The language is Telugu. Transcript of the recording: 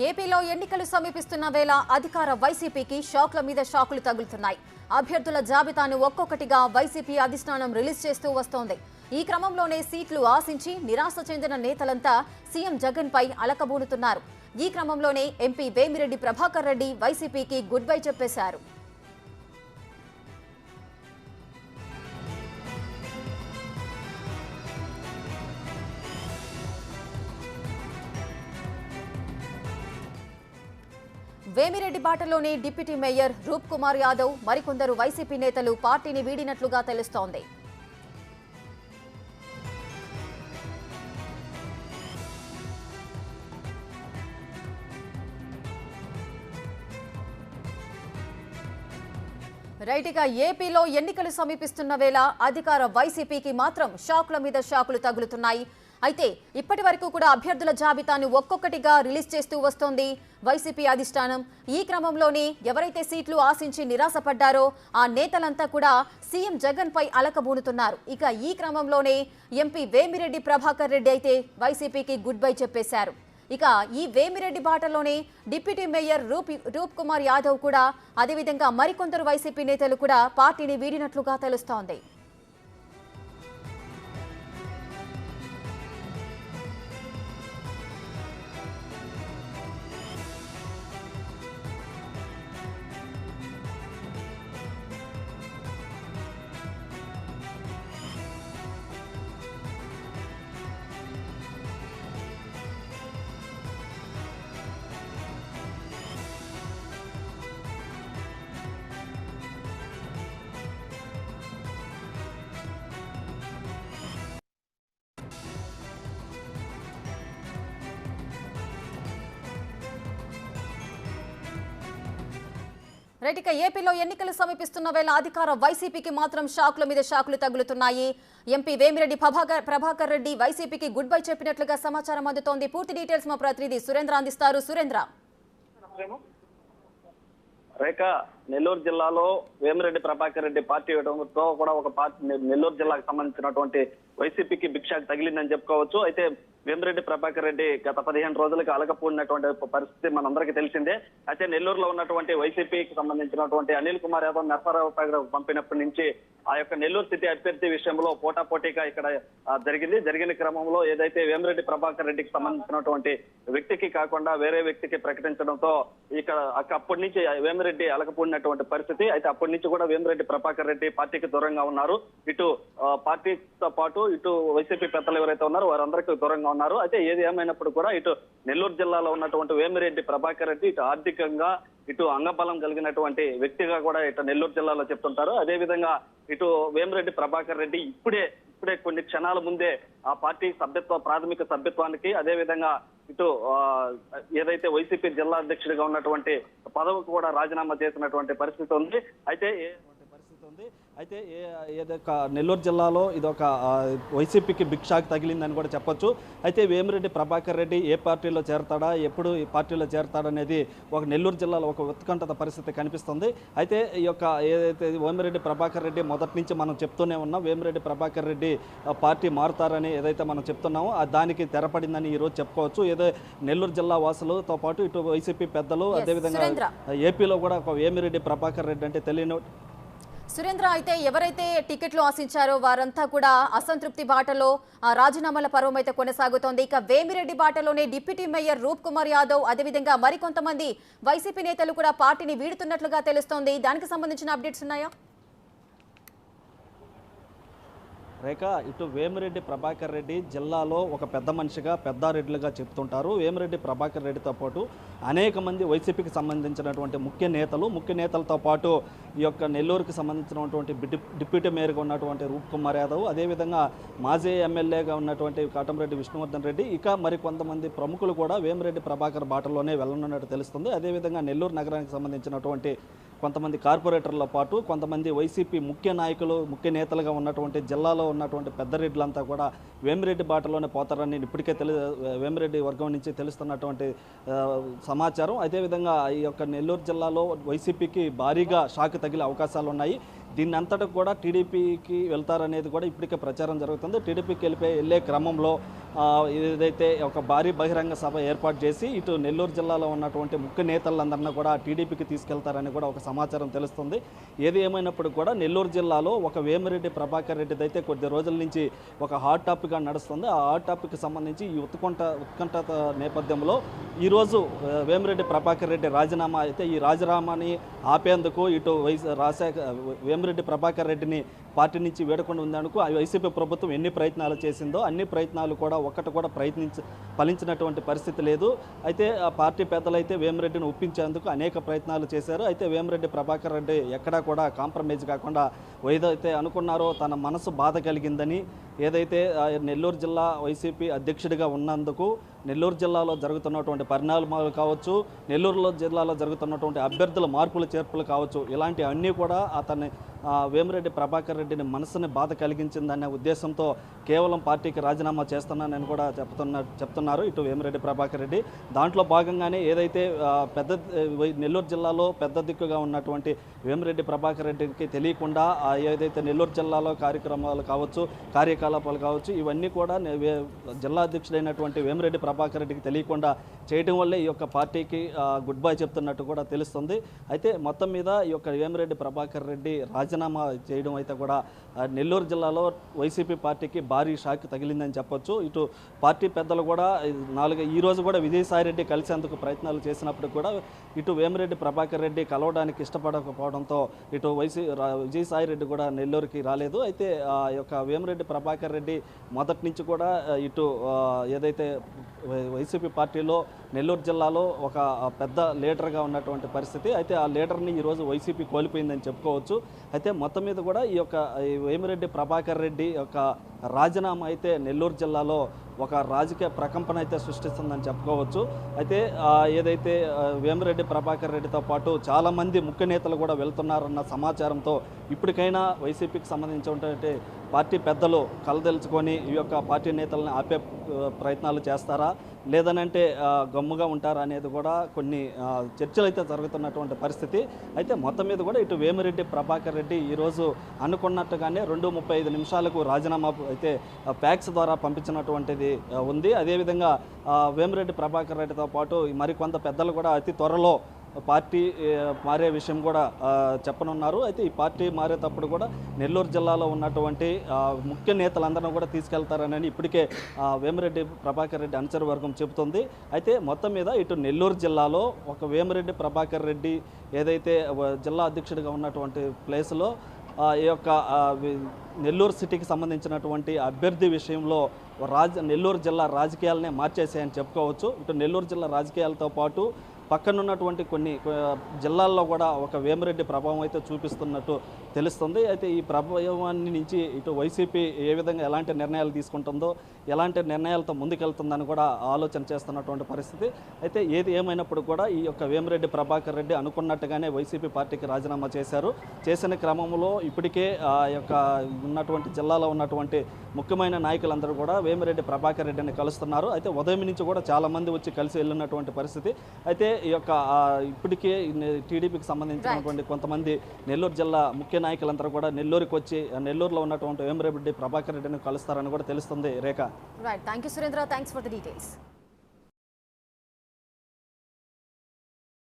ఏపీలో ఎన్నికలు సమీపిస్తున్న వేళ అధికార వైసీపీకి షాక్ల మీద షాకులు తగులుతున్నాయి. అభ్యర్థుల జాబితాను ఒక్కొక్కటిగా వైసీపీ అధిష్టానం రిలీజ్ చేస్తూ వస్తోంది. ఈ క్రమంలోనే సీట్లు ఆశించి నిరాశ చెందిన నేతలంతా సీఎం జగన్ పై అలకబూనుతున్నారు. ఈ క్రమంలోనే ఎంపీ వేమిరెడ్డి ప్రభాకర్ రెడ్డి వైసీపీకి గుడ్ బై చెప్పేశారు. వేమిరెడ్డి బాటలోనే డిప్యూటీ మేయర్ రూప్ కుమార్ యాదవ్ మరికొందరు వైసీపీ నేతలు పార్టీని వీడినట్లుగా తెలుస్తోంది. రైట్గా ఏపీలో ఎన్నికలు సమీపిస్తున్న వేళ అధికార వైసీపీకి మాత్రం షాకుల మీద షాకులు తగులుతున్నాయి. అయితే ఇప్పటి వరకు కూడా అభ్యర్థుల జాబితాను ఒక్కొక్కటిగా రిలీజ్ చేస్తూ వస్తోంది వైసీపీ అధిష్టానం. ఈ క్రమంలోనే ఎవరైతే సీట్లు ఆశించి నిరాశపడ్డారో ఆ నేతలంతా కూడా సీఎం జగన్ పై అలకబూనుతున్నారు. ఇక ఈ క్రమంలోనే ఎంపీ వేమిరెడ్డి ప్రభాకర్ రెడ్డి అయితే వైసీపీకి గుడ్ బై చెప్పేశారు. ఇక ఈ వేమిరెడ్డి బాటలోనే డిప్యూటీ మేయర్ రూప్ కుమార్ యాదవ్ కూడా అదేవిధంగా మరికొందరు వైసీపీ నేతలు కూడా పార్టీని వీడినట్లుగా తెలుస్తోంది. రైట్, ఇక ఏపీలో ఎన్నికలు సమీపిస్తున్న వేళ అధికార వైసీపీకి మాత్రం షాకుల మీద షాకులు తగులుతున్నాయి. ఎంపీ వేమిరెడ్డి ప్రభాకర్ రెడ్డి వైసీపీకి గుడ్ బై చెప్పినట్లుగా సమాచారం అందుతోంది. పూర్తి డీటెయిల్స్ మా ప్రతినిధి సురేంద్ర అందిస్తారు. సురేంద్ర. రేఖ, నెల్లూరు జిల్లాలో వేమిరెడ్డి ప్రభాకర్ రెడ్డి పార్టీ ఇవ్వడంతో కూడా ఒక పార్టీ నెల్లూరు జిల్లాకు సంబంధించినటువంటి వైసీపీకి భిక్షకు తగిలిందని చెప్పుకోవచ్చు. అయితే వేమిరెడ్డి ప్రభాకర్ రెడ్డి గత 15 రోజులకు అలగపూడినటువంటి పరిస్థితి మనందరికీ తెలిసిందే. అయితే నెల్లూరులో ఉన్నటువంటి వైసీపీకి సంబంధించినటువంటి అనిల్ కుమార్ యాదవ్ నరసరావు పంపినప్పటి నుంచి ఆ యొక్క నెల్లూరు సిటీ అభ్యర్థి విషయంలో పోటాపోటీగా ఇక్కడ జరిగిన క్రమంలో ఏదైతే వేమిరెడ్డి ప్రభాకర్ రెడ్డికి సంబంధించినటువంటి వ్యక్తికి కాకుండా వేరే వ్యక్తికి ప్రకటించడంతో ఇక్కడ అప్పటి నుంచి వేమిరెడ్డి అలగపూడినటువంటి పరిస్థితి. అయితే అప్పటి నుంచి కూడా వేమిరెడ్డి ప్రభాకర్ రెడ్డి పార్టీకి దూరంగా ఉన్నారు. ఇటు పార్టీతో పాటు ఇటు వైసీపీ పెద్దలు ఎవరైతే ఉన్నారో వారందరికీ దూరంగా ఉన్నారు. అయితే ఏది ఏమైనప్పుడు కూడా ఇటు నెల్లూరు జిల్లాలో ఉన్నటువంటి వేమిరెడ్డి ప్రభాకర్ రెడ్డి ఇటు ఆర్థికంగా ఇటు అంగబలం కలిగినటువంటి వ్యక్తిగా కూడా ఇటు నెల్లూరు జిల్లాలో చెప్తుంటారు. అదేవిధంగా ఇటు వేమిరెడ్డి ప్రభాకర్ రెడ్డి ఇప్పుడే కొన్ని క్షణాల ముందే ఆ పార్టీ ప్రాథమిక సభ్యత్వానికి అదేవిధంగా ఇటు ఏదైతే వైసీపీ జిల్లా అధ్యక్షుడిగా ఉన్నటువంటి పదవికి కూడా రాజీనామా చేసినటువంటి పరిస్థితి ఉంది. అయితే ఏదొక నెల్లూరు జిల్లాలో ఇదొక వైసీపీకి బిగ్ షాక్ తగిలిందని కూడా చెప్పొచ్చు. అయితే వేమిరెడ్డి ప్రభాకర్ రెడ్డి ఏ పార్టీలో చేరతాడా, ఎప్పుడు ఈ పార్టీలో చేరతాడనేది ఒక నెల్లూరు జిల్లాలో ఒక ఉత్కంఠత పరిస్థితి కనిపిస్తుంది. అయితే ఈ యొక్క ఏదైతే వేమిరెడ్డి ప్రభాకర్ రెడ్డి మొదటి నుంచి మనం చెప్తూనే ఉన్నాం, వేమిరెడ్డి ప్రభాకర్ రెడ్డి పార్టీ మారుతారని ఏదైతే మనం చెప్తున్నామో దానికి తెరపడిందని ఈరోజు చెప్పుకోవచ్చు. ఏదో నెల్లూరు జిల్లా వాసులతో పాటు ఇటు వైసీపీ పెద్దలు అదేవిధంగా ఏపీలో కూడా ఒక వేమిరెడ్డి ప్రభాకర్ రెడ్డి అంటే తెలియని సురేంద్ర, అయితే ఎవరైతే టికెట్లు ఆశించారో వారంతా కూడా అసంతృప్తి బాటలో రాజీనామాల పర్వం అయితే కొనసాగుతోంది. ఇక వేమిరెడ్డి బాటలోనే డిప్యూటీ మేయర్ రూప్ కుమార్ యాదవ్ అదేవిధంగా మరికొంతమంది వైసీపీ నేతలు కూడా పార్టీని వీడుతున్నట్లుగా తెలుస్తోంది. దానికి సంబంధించిన అప్డేట్స్ ఉన్నాయా? రేఖ, ఇటు వేమిరెడ్డి ప్రభాకర్ రెడ్డి జిల్లాలో ఒక పెద్ద మనిషిగా పెద్దారెడ్డిలుగా చెప్తుంటారు. వేమిరెడ్డి ప్రభాకర్ రెడ్డితో పాటు అనేక మంది వైసీపీకి సంబంధించినటువంటి ముఖ్య నేతలతో పాటు ఈ యొక్క నెల్లూరుకి సంబంధించినటువంటి డిప్యూటీ మేయర్గా ఉన్నటువంటి రూప్ కుమార్ యాదవ్ అదేవిధంగా మాజీ ఎమ్మెల్యేగా ఉన్నటువంటి కాటంరెడ్డి విష్ణువర్ధన్ రెడ్డి ఇక మరి కొంతమంది ప్రముఖులు కూడా వేమిరెడ్డి ప్రభాకర్ బాటలోనే వెళ్ళనున్నట్టు తెలుస్తుంది. అదేవిధంగా నెల్లూరు నగరానికి సంబంధించినటువంటి కొంతమంది కార్పొరేటర్ల పాటు కొంతమంది వైసీపీ ముఖ్య నాయకులు ముఖ్య నేతలుగా ఉన్నటువంటి జిల్లాలో ఉన్నటువంటి పెద్దరెడ్లంతా కూడా వేమిరెడ్డి బాటలోనే పోతారని ఇప్పటికే వేమిరెడ్డి వర్గం నుంచి తెలుస్తున్నటువంటి సమాచారం. అదేవిధంగా ఈ యొక్క నెల్లూరు జిల్లాలో వైసీపీకి భారీగా షాక్ తగిలే అవకాశాలు ఉన్నాయి. దీన్ని అంతటా కూడా టీడీపీకి వెళ్తారనేది కూడా ఇప్పటికే ప్రచారం జరుగుతుంది. టీడీపీకి వెళ్ళే క్రమంలో ఏదైతే ఒక భారీ బహిరంగ సభ ఏర్పాటు చేసి ఇటు నెల్లూరు జిల్లాలో ఉన్నటువంటి ముఖ్య నేతలందరినీ కూడా టీడీపీకి తీసుకెళ్తారని కూడా ఒక సమాచారం తెలుస్తుంది. ఏది ఏమైనప్పుడు కూడా నెల్లూరు జిల్లాలో ఒక వేమిరెడ్డి ప్రభాకర్ రెడ్డిది అయితే కొద్ది రోజుల నుంచి ఒక హాట్ టాపిక్గా నడుస్తుంది. ఆ హాట్ టాపిక్కి సంబంధించి ఈ ఉత్కంఠ నేపథ్యంలో ఈరోజు వేమిరెడ్డి ప్రభాకర్ రెడ్డి రాజీనామా అయితే ఈ రాజీనామాని ఆపేందుకు ఇటు వేమిరెడ్డి ప్రభాకర్ రెడ్డిని పార్టీ నుంచి వేడుకొని ఉందనుకు వైసీపీ ప్రభుత్వం ఎన్ని ప్రయత్నాలు చేసిందో అన్ని ప్రయత్నాలు కూడా ఒక్కటి కూడా ఫలించినటువంటి పరిస్థితి లేదు. అయితే ఆ పార్టీ పెద్దలైతే వేమిరెడ్డిని ఒప్పించేందుకు అనేక ప్రయత్నాలు చేశారు. అయితే వేమిరెడ్డి ప్రభాకర్ రెడ్డి ఎక్కడా కూడా కాంప్రమైజ్ కాకుండా ఏదైతే అనుకున్నారో తన మనసు బాధ కలిగిందని, ఏదైతే నెల్లూరు జిల్లా వైసీపీ అధ్యక్షుడిగా ఉన్నందుకు నెల్లూరు జిల్లాలో జరుగుతున్నటువంటి పరిణామాలు కావచ్చు, నెల్లూరు జిల్లాలో జరుగుతున్నటువంటి అభ్యర్థుల మార్పులు చేర్పులు కావచ్చు, ఇలాంటి అన్నీ కూడా అతన్ని వేమిరెడ్డి ప్రభాకర్ రెడ్డిని మనసుని బాధ కలిగించిందనే ఉద్దేశంతో కేవలం పార్టీకి రాజీనామా చేస్తున్నానని కూడా చెప్తున్నారు ఇటు వేమిరెడ్డి ప్రభాకర్ రెడ్డి. దాంట్లో భాగంగానే ఏదైతే నెల్లూరు జిల్లాలో పెద్ద దిక్కుగా ఉన్నటువంటి వేమిరెడ్డి ప్రభాకర్ రెడ్డికి తెలియకుండా ఏదైతే నెల్లూరు జిల్లాలో కార్యక్రమాలు కావచ్చు, కార్యకలాపాలు కావచ్చు, ఇవన్నీ కూడా జిల్లా అధ్యక్షుడైనటువంటి వేమిరెడ్డి ప్రభాకర్ రెడ్డికి తెలియకుండా చేయడం వల్లే ఈ యొక్క పార్టీకి గుడ్ బై చెప్తున్నట్టు కూడా తెలుస్తుంది. అయితే మొత్తం మీద ఈ యొక్క వేమిరెడ్డి ప్రభాకర్ రెడ్డి రాజీనామా చేయడం అయితే కూడా నెల్లూరు జిల్లాలో వైసీపీ పార్టీకి భారీ షాక్ తగిలిందని చెప్పొచ్చు. ఇటు పార్టీ పెద్దలు కూడా ఈ రోజు కూడా విజయసాయిరెడ్డి కలిసేందుకు ప్రయత్నాలు చేసినప్పుడు కూడా ఇటు వేమిరెడ్డి ప్రభాకర్ రెడ్డి కలవడానికి ఇష్టపడకపోవడంతో ఇటు విజయసాయిరెడ్డి కూడా నెల్లూరుకి రాలేదు. అయితే ఆ యొక్క వేమిరెడ్డి ప్రభాకర్ రెడ్డి మొదటి నుంచి కూడా ఇటు ఏదైతే వైసీపీ పార్టీలో నెల్లూరు జిల్లాలో ఒక పెద్ద లీడర్గా ఉన్నటువంటి పరిస్థితి. అయితే ఆ లీడర్ని ఈరోజు వైసీపీ కోల్పోయిందని చెప్పుకోవచ్చు. అయితే మొత్తం మీద కూడా ఈ యొక్క వేమిరెడ్డి ప్రభాకర్ రెడ్డి యొక్క రాజీనామా అయితే నెల్లూరు జిల్లాలో ఒక రాజకీయ ప్రకంపన అయితే సృష్టిస్తుందని చెప్పుకోవచ్చు. అయితే ఏదైతే వేమిరెడ్డి ప్రభాకర్ రెడ్డితో పాటు చాలామంది ముఖ్య నేతలు కూడా వెళ్తున్నారన్న సమాచారంతో ఇప్పటికైనా వైసీపీకి సంబంధించినటువంటి పార్టీ పెద్దలు కలదెలుచుకొని ఈ యొక్క పార్టీ నేతలను ఆపే ప్రయత్నాలు చేస్తారా, లేదనంటే గమ్ముగా ఉంటారా అనేది కూడా కొన్ని చర్చలు అయితే జరుగుతున్నటువంటి పరిస్థితి. అయితే మొత్తం మీద కూడా ఇటు వేమిరెడ్డి ప్రభాకర్ రెడ్డి ఈరోజు అనుకున్నట్టుగానే 2:35 నిమిషాలకు రాజీనామా అయితే ఫ్యాక్స్ ద్వారా పంపించినటువంటిది ఉంది. అదేవిధంగా వేమిరెడ్డి ప్రభాకర్ రెడ్డితో పాటు మరికొంత పెద్దలు కూడా అతి త్వరలో పార్టీ మారే విషయం కూడా చెప్పనున్నారు. అయితే ఈ పార్టీ మారేటప్పుడు కూడా నెల్లూరు జిల్లాలో ఉన్నటువంటి ముఖ్య నేతలందరినీ కూడా తీసుకెళ్తారని ఇప్పటికే వేమిరెడ్డి ప్రభాకర్ రెడ్డి అనుచర వర్గం చెబుతుంది. అయితే మొత్తం మీద ఇటు నెల్లూరు జిల్లాలో ఒక వేమిరెడ్డి ప్రభాకర్ రెడ్డి ఏదైతే జిల్లా అధ్యక్షుడిగా ఉన్నటువంటి ప్లేస్లో ఈ యొక్క నెల్లూరు సిటీకి సంబంధించినటువంటి అభ్యర్థి విషయంలో నెల్లూరు జిల్లా రాజకీయాలనే మార్చేసాయని చెప్పుకోవచ్చు. ఇటు నెల్లూరు జిల్లా రాజకీయాలతో పాటు పక్కనున్నటువంటి కొన్ని జిల్లాల్లో కూడా ఒక వేమిరెడ్డి ప్రభావం అయితే చూపిస్తున్నట్టు తెలుస్తుంది. అయితే ఈ ప్రభావాన్ని నుంచి ఇటు వైసీపీ ఏ విధంగా ఎలాంటి నిర్ణయాలు తీసుకుంటుందో, ఎలాంటి నిర్ణయాలతో ముందుకెళ్తుందని కూడా ఆలోచన చేస్తున్నటువంటి పరిస్థితి. అయితే ఏది ఏమైనప్పుడు కూడా ఈ యొక్క వేమిరెడ్డి ప్రభాకర్ రెడ్డి అనుకున్నట్టుగానే వైసీపీ పార్టీకి రాజీనామా చేశారు. చేసిన క్రమంలో ఇప్పటికే ఆ యొక్క ఉన్నటువంటి జిల్లాలో ఉన్నటువంటి ముఖ్యమైన నాయకులందరూ కూడా వేమిరెడ్డి ప్రభాకర్ రెడ్డిని కలుస్తున్నారు. అయితే ఉదయం నుంచి కూడా చాలామంది వచ్చి కలిసి వెళ్ళినటువంటి పరిస్థితి. అయితే ఈ యొక్క ఇప్పటికే టీడీపీకి సంబంధించినటువంటి కొంతమంది నెల్లూరు జిల్లా ముఖ్య నాయకులందరూ కూడా నెల్లూరుకి వచ్చి నెల్లూరులో ఉన్నటువంటి వేమిరెడ్డి ప్రభాకర్ రెడ్డిని కలుస్తారని కూడా తెలుస్తుంది. Rekha. Right, thank you Surendra, thanks for the details.